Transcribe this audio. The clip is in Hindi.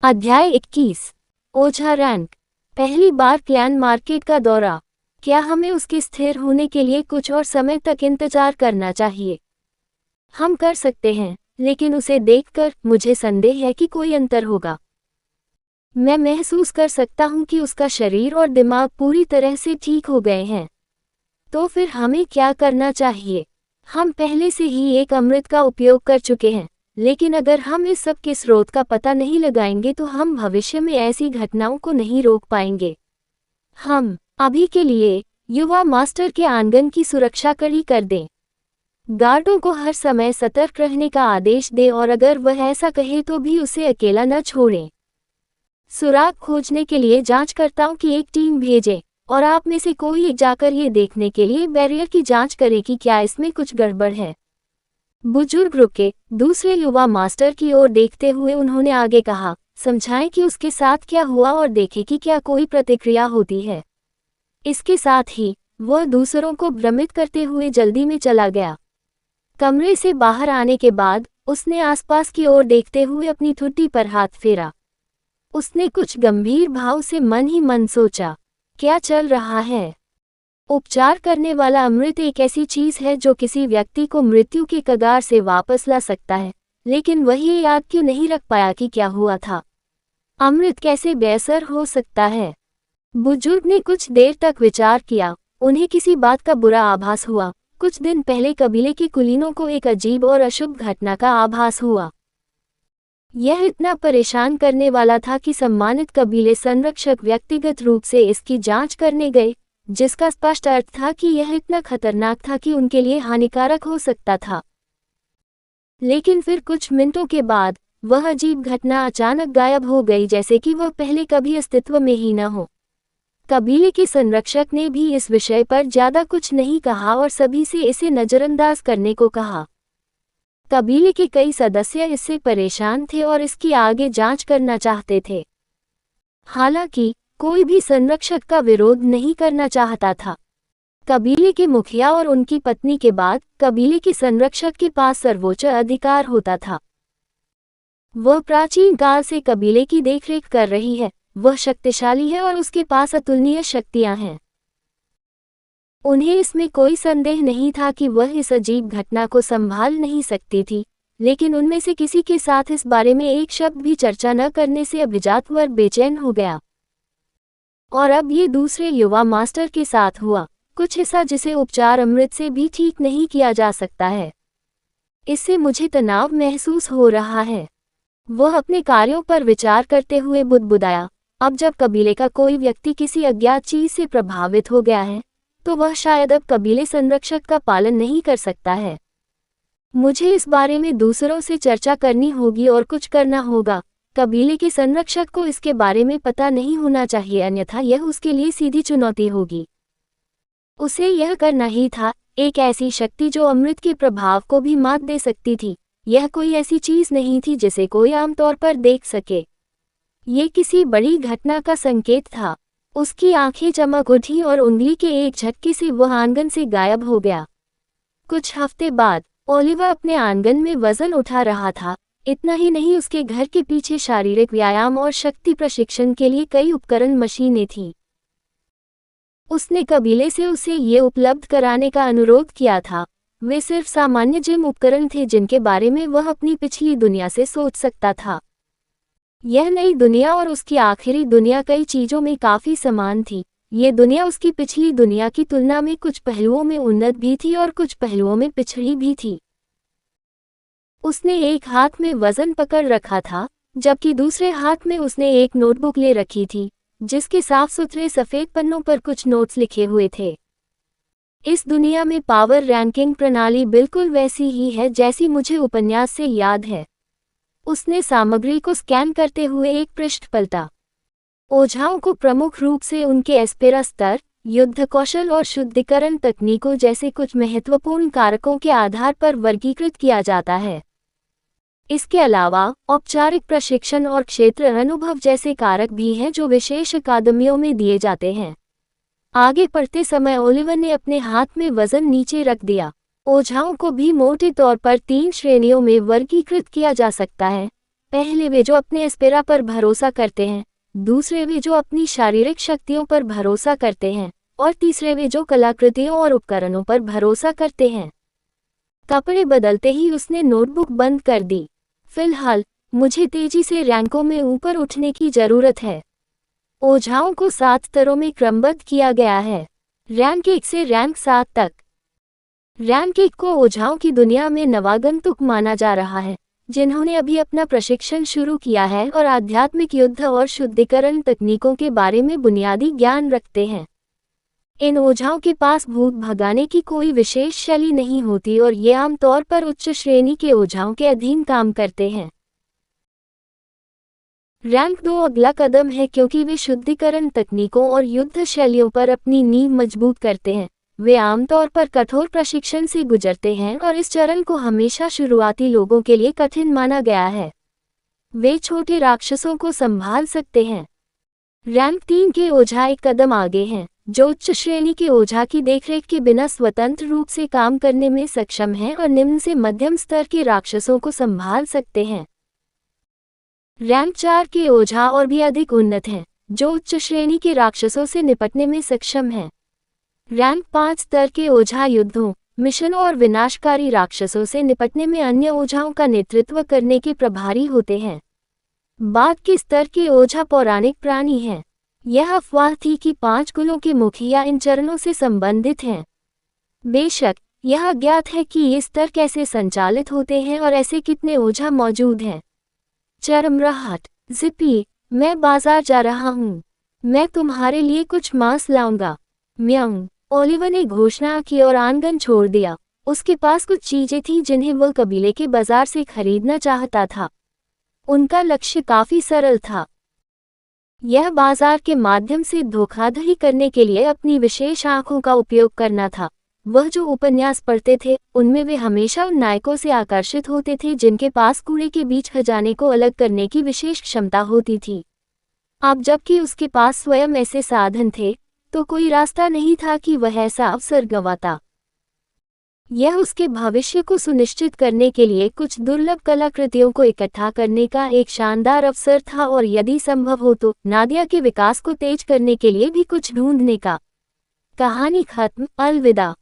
अध्याय 21। ओझा रैंक। पहली बार प्लान मार्केट का दौरा। क्या हमें उसके स्थिर होने के लिए कुछ और समय तक इंतजार करना चाहिए? हम कर सकते हैं, लेकिन उसे देखकर मुझे संदेह है कि कोई अंतर होगा। मैं महसूस कर सकता हूं कि उसका शरीर और दिमाग पूरी तरह से ठीक हो गए हैं। तो फिर हमें क्या करना चाहिए? हम पहले से ही एक अमृत का उपयोग कर चुके हैं, लेकिन अगर हम इस सब के स्रोत का पता नहीं लगाएंगे तो हम भविष्य में ऐसी घटनाओं को नहीं रोक पाएंगे। हम अभी के लिए युवा मास्टर के आंगन की सुरक्षा कड़ी कर दें। गार्डों को हर समय सतर्क रहने का आदेश दें और अगर वह ऐसा कहे तो भी उसे अकेला न छोड़ें। सुराग खोजने के लिए जांचकर्ताओं की एक टीम भेजें और आप में से कोई एक जाकर ये देखने के लिए बैरियर की जांच करे कि क्या इसमें कुछ गड़बड़ है। बुजुर्ग रुके। दूसरे युवा मास्टर की ओर देखते हुए उन्होंने आगे कहा, समझाएं कि उसके साथ क्या हुआ और देखें कि क्या कोई प्रतिक्रिया होती है। इसके साथ ही वह दूसरों को भ्रमित करते हुए जल्दी में चला गया। कमरे से बाहर आने के बाद उसने आसपास की ओर देखते हुए अपनी ठुड्डी पर हाथ फेरा। उसने कुछ गंभीर भाव से मन ही मन सोचा, क्या चल रहा है? उपचार करने वाला अमृत एक ऐसी चीज है जो किसी व्यक्ति को मृत्यु के कगार से वापस ला सकता है, लेकिन वह ये याद क्यों नहीं रख पाया कि क्या हुआ था? अमृत कैसे बेअसर हो सकता है? बुजुर्ग ने कुछ देर तक विचार किया। उन्हें किसी बात का बुरा आभास हुआ। कुछ दिन पहले कबीले के कुलीनों को एक अजीब और अशुभ घटना का आभास हुआ। यह इतना परेशान करने वाला था कि सम्मानित कबीले संरक्षक व्यक्तिगत रूप से इसकी जांच करने गए, जिसका स्पष्ट अर्थ था कि यह इतना खतरनाक था कि उनके लिए हानिकारक हो सकता था। लेकिन फिर कुछ मिनटों के बाद वह अजीब घटना अचानक गायब हो गई, जैसे कि वह पहले कभी अस्तित्व में ही न हो। कबीले के संरक्षक ने भी इस विषय पर ज्यादा कुछ नहीं कहा और सभी से इसे नजरअंदाज करने को कहा। कबीले के कई सदस्य इससे परेशान थे और इसकी आगे जांच करना चाहते थे। हालांकि कोई भी संरक्षक का विरोध नहीं करना चाहता था। कबीले के मुखिया और उनकी पत्नी के बाद कबीले के संरक्षक के पास सर्वोच्च अधिकार होता था। वह प्राचीन काल से कबीले की देखरेख कर रही है। वह शक्तिशाली है और उसके पास अतुलनीय शक्तियां हैं। उन्हें इसमें कोई संदेह नहीं था कि वह इस अजीब घटना को संभाल नहीं सकती थी, लेकिन उनमें से किसी के साथ इस बारे में एक शब्द भी चर्चा न करने से अभिजातवर बेचैन हो गया। और अब ये दूसरे युवा मास्टर के साथ हुआ, कुछ हिस्सा जिसे उपचार अमृत से भी ठीक नहीं किया जा सकता है। इससे मुझे तनाव महसूस हो रहा है। वह अपने कार्यों पर विचार करते हुए बुदबुदाया, अब जब कबीले का कोई व्यक्ति किसी अज्ञात चीज से प्रभावित हो गया है, तो वह शायद अब कबीले संरक्षक का पालन नहीं कर सकता है। मुझे इस बारे में दूसरों से चर्चा करनी होगी और कुछ करना होगा। कबीले के संरक्षक को इसके बारे में पता नहीं होना चाहिए, अन्यथा यह उसके लिए सीधी चुनौती होगी। उसे यह करना ही था, एक ऐसी शक्ति जो अमृत के प्रभाव को भी मात दे सकती थी। यह कोई ऐसी चीज नहीं थी जिसे कोई आमतौर पर देख सके। ये किसी बड़ी घटना का संकेत था। उसकी आंखें चमक उठी और उंगली के एक झटके से वह आंगन से गायब हो गया। कुछ हफ्ते बाद ओलिवर अपने आंगन में वजन उठा रहा था। इतना ही नहीं, उसके घर के पीछे शारीरिक व्यायाम और शक्ति प्रशिक्षण के लिए कई उपकरण मशीनें थीं। उसने कबीले से उसे ये उपलब्ध कराने का अनुरोध किया था। वे सिर्फ सामान्य जिम उपकरण थे जिनके बारे में वह अपनी पिछली दुनिया से सोच सकता था। यह नई दुनिया और उसकी आखिरी दुनिया कई चीजों में काफी समान थी। ये दुनिया उसकी पिछली दुनिया की तुलना में कुछ पहलुओं में उन्नत भी थी और कुछ पहलुओं में पिछड़ी भी थी। उसने एक हाथ में वजन पकड़ रखा था, जबकि दूसरे हाथ में उसने एक नोटबुक ले रखी थी, जिसके साफ सुथरे सफेद पन्नों पर कुछ नोट्स लिखे हुए थे। इस दुनिया में पावर रैंकिंग प्रणाली बिल्कुल वैसी ही है जैसी मुझे उपन्यास से याद है। उसने सामग्री को स्कैन करते हुए एक पृष्ठ पलटा। ओझाओं को प्रमुख रूप से उनके एस्पेरा स्तर, युद्ध कौशल और शुद्धिकरण तकनीकों जैसे कुछ महत्वपूर्ण कारकों के आधार पर वर्गीकृत किया जाता है। इसके अलावा औपचारिक प्रशिक्षण और क्षेत्र अनुभव जैसे कारक भी हैं जो विशेष अकादमियों में दिए जाते हैं। आगे पढ़ते समय ओलिवर ने अपने हाथ में वजन नीचे रख दिया। ओझाओं को भी मोटे तौर पर 3 श्रेणियों में वर्गीकृत किया जा सकता है। पहले वे जो अपने एस्पेरा पर भरोसा करते हैं, दूसरे वे जो अपनी शारीरिक शक्तियों पर भरोसा करते हैं, और तीसरे वे जो कलाकृतियों और उपकरणों पर भरोसा करते हैं। कपड़े बदलते ही उसने नोटबुक बंद कर दी। फिलहाल मुझे तेजी से रैंकों में ऊपर उठने की जरूरत है। ओझाओं को 7 स्तरों में क्रमबद्ध किया गया है, रैंक 1 से रैंक 7 तक। रैंक 1 को ओझाओं की दुनिया में नवागंतुक माना जा रहा है, जिन्होंने अभी अपना प्रशिक्षण शुरू किया है और आध्यात्मिक युद्ध और शुद्धिकरण तकनीकों के बारे में बुनियादी ज्ञान रखते हैं। इन ओझाओं के पास भूत भगाने की कोई विशेष शैली नहीं होती और ये आमतौर पर उच्च श्रेणी के ओझाओं के अधीन काम करते हैं। रैंक 2 अगला कदम है, क्योंकि वे शुद्धिकरण तकनीकों और युद्ध शैलियों पर अपनी नींव मजबूत करते हैं। वे आमतौर पर कठोर प्रशिक्षण से गुजरते हैं और इस चरण को हमेशा शुरुआती लोगों के लिए कठिन माना गया है। वे छोटे राक्षसों को संभाल सकते हैं। रैंक 3 के ओझा एक कदम आगे हैं, जो उच्च श्रेणी के ओझा की देखरेख के बिना स्वतंत्र रूप से काम करने में सक्षम हैं और निम्न से मध्यम स्तर के राक्षसों को संभाल सकते हैं। रैंक 4 के ओझा और भी अधिक उन्नत हैं, जो उच्च श्रेणी के राक्षसों से निपटने में सक्षम हैं। रैंक 5 स्तर के ओझा युद्धों, मिशनों और विनाशकारी राक्षसों से निपटने में अन्य ओझाओं का नेतृत्व करने के प्रभारी होते हैं। बाद के स्तर के ओझा पौराणिक प्राणी हैं। यह अफवाह थी कि 5 कुलों के मुखिया इन चरणों से संबंधित हैं। बेशक यह अज्ञात है कि ये स्तर कैसे संचालित होते हैं और ऐसे कितने ओझा मौजूद हैं। चरमराहट। जिप्पी, मैं बाजार जा रहा हूँ। मैं तुम्हारे लिए कुछ मांस लाऊंगा। म्याऊं। ओलिवर ने घोषणा की और आंगन छोड़ दिया। उसके पास कुछ चीजें थीं जिन्हें वह कबीले के बाजार से खरीदना चाहता था। उनका लक्ष्य काफी सरल था। यह बाजार के माध्यम से धोखाधड़ी करने के लिए अपनी विशेष आंखों का उपयोग करना था। वह जो उपन्यास पढ़ते थे, उनमें वे हमेशा उन नायकों से आकर्षित होते थे जिनके पास कूड़े के बीच खजाने को अलग करने की विशेष क्षमता होती थी। अब जबकि उसके पास स्वयं ऐसे साधन थे, तो कोई रास्ता नहीं था कि वह ऐसा अवसर गंवाता। यह उसके भविष्य को सुनिश्चित करने के लिए कुछ दुर्लभ कलाकृतियों को इकट्ठा करने का एक शानदार अवसर था और यदि संभव हो तो नादिया के विकास को तेज करने के लिए भी कुछ ढूंढने का। कहानी खत्म। अलविदा।